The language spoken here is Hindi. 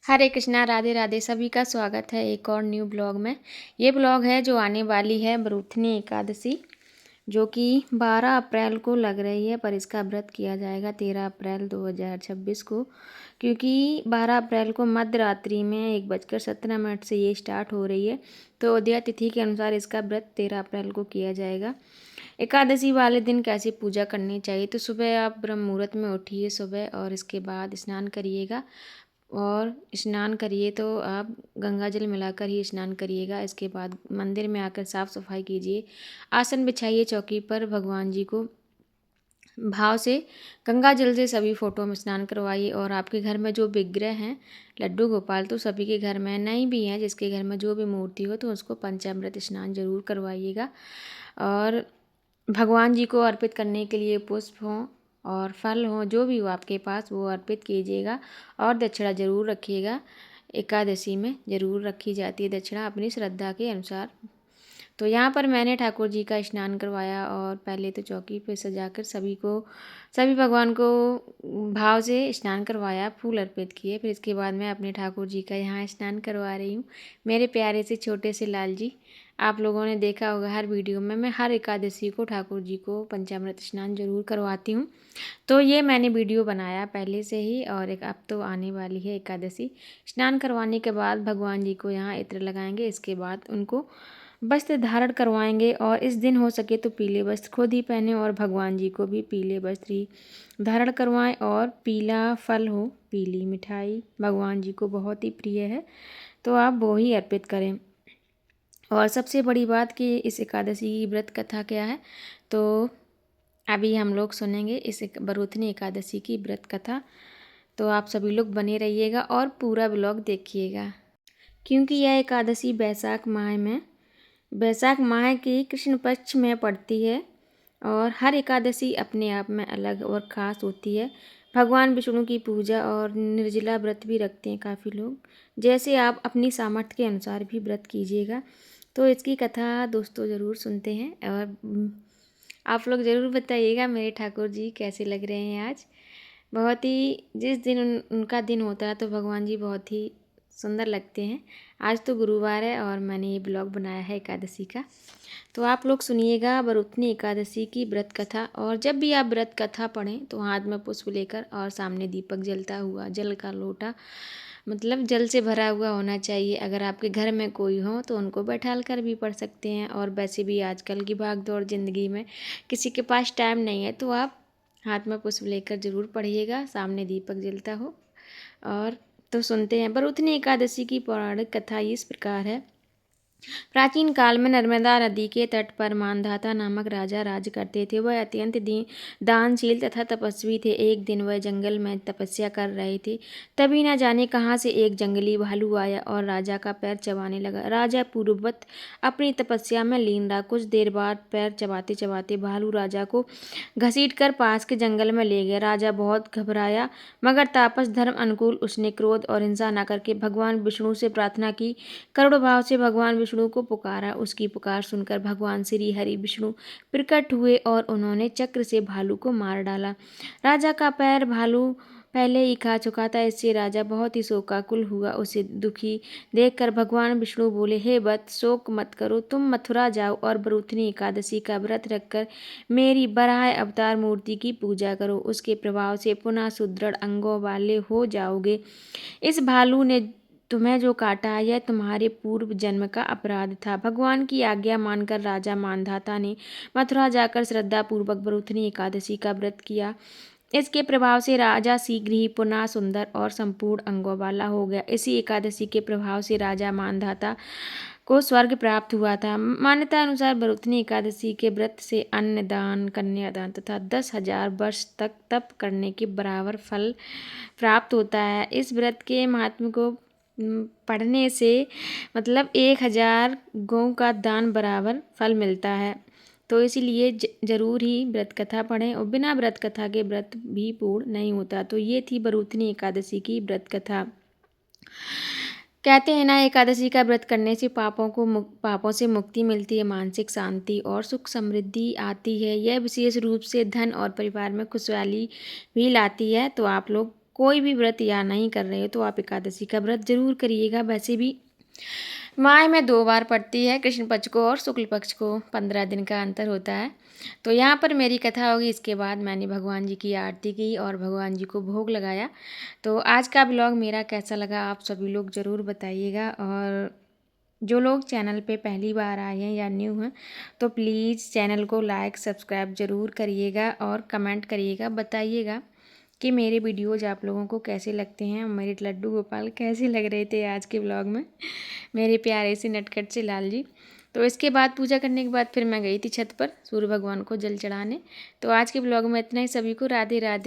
हरे कृष्णा, राधे राधे। सभी का स्वागत है एक और न्यू ब्लॉग में। ये ब्लॉग है जो आने वाली है बरूथनी एकादशी, जो कि 12 अप्रैल को लग रही है, पर इसका व्रत किया जाएगा 13 अप्रैल 2026 को, क्योंकि 12 अप्रैल को मध्य रात्रि में 1:17 से ये स्टार्ट हो रही है। तो उदय तिथि के अनुसार इसका व्रत 13 अप्रैल को किया जाएगा। एकादशी वाले दिन कैसी पूजा करनी चाहिए, तो सुबह आप ब्रह्म मुहूर्त में उठिए सुबह, और इसके बाद स्नान करिएगा। और स्नान करिए तो आप गंगा जल मिलाकर ही स्नान करिएगा। इसके बाद मंदिर में आकर साफ़ सफाई कीजिए, आसन बिछाइए चौकी पर, भगवान जी को भाव से गंगा जल से सभी फोटो में स्नान करवाइए। और आपके घर में जो विग्रह हैं लड्डू गोपाल, तो सभी के घर में, नहीं भी हैं जिसके घर में जो भी मूर्ति हो, तो उसको पंचामृत स्नान जरूर करवाइएगा। और भगवान जी को अर्पित करने के लिए पुष्प हों और फल हों, जो भी हो आपके पास, वो अर्पित कीजिएगा। और दक्षिणा जरूर रखिएगा। एकादशी में ज़रूर रखी जाती है दक्षिणा अपनी श्रद्धा के अनुसार। तो यहाँ पर मैंने ठाकुर जी का स्नान करवाया, और पहले तो चौकी पे सजाकर सभी भगवान को भाव से स्नान करवाया, फूल अर्पित किए। फिर इसके बाद मैं अपने ठाकुर जी का यहाँ स्नान करवा रही हूँ। मेरे प्यारे से छोटे से लाल जी, आप लोगों ने देखा होगा हर वीडियो में मैं हर एकादशी को ठाकुर जी को पंचामृत स्नान जरूर करवाती हूँ। तो ये मैंने वीडियो बनाया पहले से ही, और अब तो आने वाली है एकादशी। स्नान करवाने के बाद भगवान जी को यहाँ इत्र लगाएंगे। इसके बाद उनको वस्त्र धारण करवाएंगे, और इस दिन हो सके तो पीले वस्त्र खुद ही पहने, और भगवान जी को भी पीले वस्त्र ही धारण करवाएं। और पीला फल हो, पीली मिठाई भगवान जी को बहुत ही प्रिय है, तो आप वो ही अर्पित करें। और सबसे बड़ी बात कि इस एकादशी की व्रत कथा क्या है, तो अभी हम लोग सुनेंगे इस बरूथनी एकादशी की व्रत कथा। तो आप सभी लोग बने रहिएगा और पूरा ब्लॉग देखिएगा, क्योंकि यह एकादशी बैसाख माह की कृष्ण पक्ष में पड़ती है। और हर एकादशी अपने आप में अलग और ख़ास होती है। भगवान विष्णु की पूजा और निर्जला व्रत भी रखते हैं काफ़ी लोग, जैसे आप अपनी सामर्थ्य के अनुसार भी व्रत कीजिएगा। तो इसकी कथा दोस्तों ज़रूर सुनते हैं, और आप लोग ज़रूर बताइएगा मेरे ठाकुर जी कैसे लग रहे हैं आज। बहुत ही, जिस दिन उनका दिन होता है तो भगवान जी बहुत ही सुंदर लगते हैं। आज तो गुरुवार है और मैंने ये ब्लॉग बनाया है एकादशी का। तो आप लोग सुनिएगा बरूथनी एकादशी की व्रत कथा। और जब भी आप व्रत कथा पढ़ें तो हाथ में पुष्प लेकर, और सामने दीपक जलता हुआ, जल का लोटा मतलब जल से भरा हुआ होना चाहिए। अगर आपके घर में कोई हो तो उनको बैठाल कर भी पढ़ सकते हैं। और वैसे भी आजकल की भाग दौड़ ज़िंदगी में किसी के पास टाइम नहीं है, तो आप हाथ में पुष्प लेकर ज़रूर पढ़िएगा, सामने दीपक जलता हो। और तो सुनते हैं। बरूथनी एकादशी की पौराणिक कथा इस प्रकार है। प्राचीन काल में नर्मदा नदी के तट पर मानधाता नामक राजा राज करते थे। वह अत्यंत दानशील तथा तपस्वी थे। एक दिन वह जंगल में तपस्या कर रहे थे, तभी न जाने कहाँ से एक जंगली भालू आया और राजा का पैर चबाने लगा। राजा पूर्ववत अपनी तपस्या में लीन रहा। कुछ देर बाद पैर चबाते चबाते भालू राजा को घसीट कर पास के जंगल में ले गया। राजा बहुत घबराया, मगर तापस धर्म अनुकूल उसने क्रोध और हिंसा न करके भगवान विष्णु से प्रार्थना की। करुण भाव से भगवान विष्णु को पुकारा। उसकी पुकार सुनकर भगवान श्री हरि विष्णु प्रकट हुए और उन्होंने चक्र से भालू को मार डाला। राजा का पैर भालू पहले ही खा चुका था, इससे राजा बहुत ही शोकाकुल हुआ। उसे दुखी देखकर भगवान विष्णु बोले, हे वत्स, शोक मत करो, तुम मथुरा जाओ और बरूथनी एकादशी का व्रत रखकर मेरी बराह अवतार मूर्ति की पूजा करो। उसके प्रभाव से पुनः सुदृढ़ अंगों वाले हो जाओगे। इस भालू ने तुम्हें जो काटा है यह तुम्हारे पूर्व जन्म का अपराध था। भगवान की आज्ञा मानकर राजा मानधाता ने मथुरा जाकर श्रद्धापूर्वक बरूथनी एकादशी का व्रत किया। इसके प्रभाव से राजा शीघ्र ही पुनः सुंदर और संपूर्ण अंगों वाला हो गया। इसी एकादशी के प्रभाव से राजा मानधाता को स्वर्ग प्राप्त हुआ था। मान्यता अनुसार बरूथनी एकादशी के व्रत से अन्न दान, कन्यादान तथा 10,000 वर्ष तक तप करने के बराबर फल प्राप्त होता है। इस व्रत के महात्म्य को पढ़ने से मतलब 1,000 गौ का दान बराबर फल मिलता है। तो इसीलिए ज़रूर ही व्रत कथा पढ़ें, और बिना व्रत कथा के व्रत भी पूर्ण नहीं होता। तो ये थी बरूथनी एकादशी की व्रत कथा। कहते हैं ना, एकादशी का व्रत करने से पापों से मुक्ति मिलती है, मानसिक शांति और सुख समृद्धि आती है। यह विशेष रूप से धन और परिवार में खुशहाली भी लाती है। तो आप लोग कोई भी व्रत या नहीं कर रहे हो तो आप एकादशी का व्रत जरूर करिएगा। वैसे भी माह में 2 बार पड़ती है, कृष्ण पक्ष को और शुक्ल पक्ष को, 15 दिन का अंतर होता है। तो यहाँ पर मेरी कथा होगी, इसके बाद मैंने भगवान जी की आरती की और भगवान जी को भोग लगाया। तो आज का ब्लॉग मेरा कैसा लगा आप सभी लोग ज़रूर बताइएगा, और जो लोग चैनल पे पहली बार आए हैं या न्यू हैं तो प्लीज़ चैनल को लाइक सब्सक्राइब ज़रूर करिएगा और कमेंट करिएगा, बताइएगा कि मेरे वीडियोज़ आप लोगों को कैसे लगते हैं। मेरे लड्डू गोपाल कैसे लग रहे थे आज के ब्लॉग में, मेरे प्यारे से नटखट से लाल जी। तो इसके बाद पूजा करने के बाद फिर मैं गई थी छत पर सूर्य भगवान को जल चढ़ाने। तो आज के ब्लॉग में इतना ही। सभी को राधे राधे।